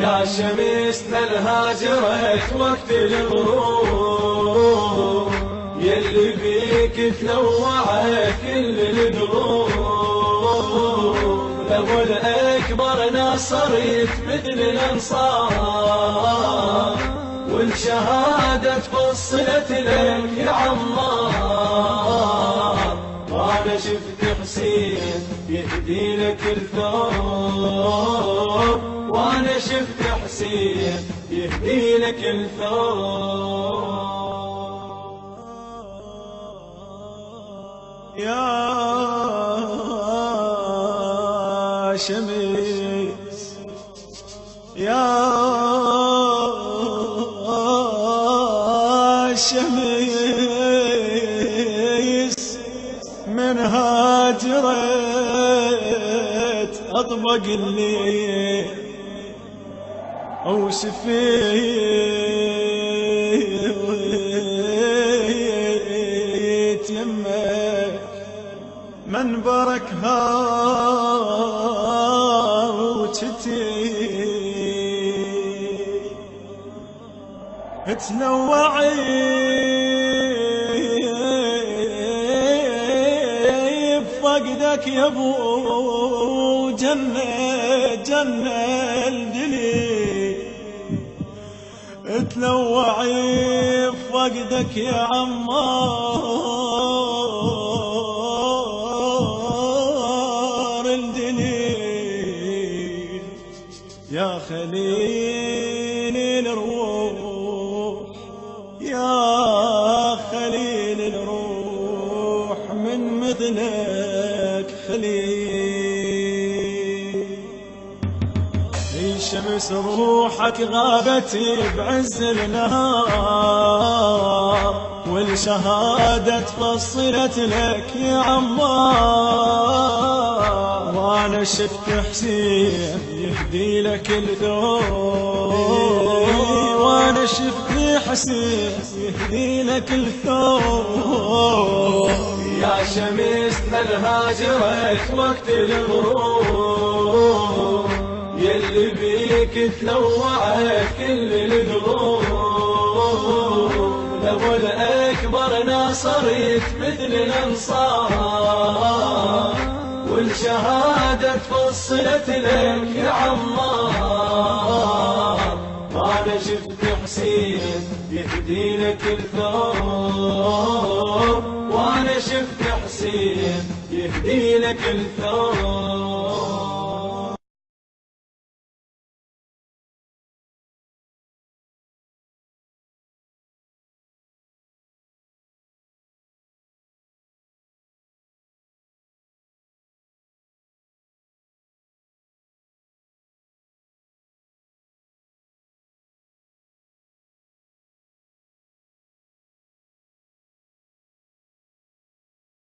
يا شمسنا الهاجرت وقت الغروب، يلي بيك تنوعت كل الدروب، لو الأكبر ناصرت مثل الأنصار، والشهادة فصلت لك يا عمار. وانا شفت حسين يهدي لك الثوب، وانا شفت حسين يهدي لك الثوب. يا شمس يا شمس، من هاجرت أطبق الليل وشفيت يمك منبركها وشتي تنوعي بفقدك يا ابو جنة جنة الدليل، تنوعي بفقدك يا عمار الدليل، يا خليل الروح يا خليل الروح، من مثلك خليل. في شمس روحك غابت بعز النهار، والشهادة فصلت لك يا عمار. وانا شفت حسين يهدي لك الثوب، وانا شفت حسين يهدي لك الثوب. يا شمسنا الهاجرت وقت الغروب، يلي بيك تنوعت كل الدروب، لو الأكبر ناصرت مثل الأنصار، والشهادة فصلت لك يا عمار. وانا شفت حسين يهدي لك الثوب، وانا شفت حسين يهدي لك الثوب.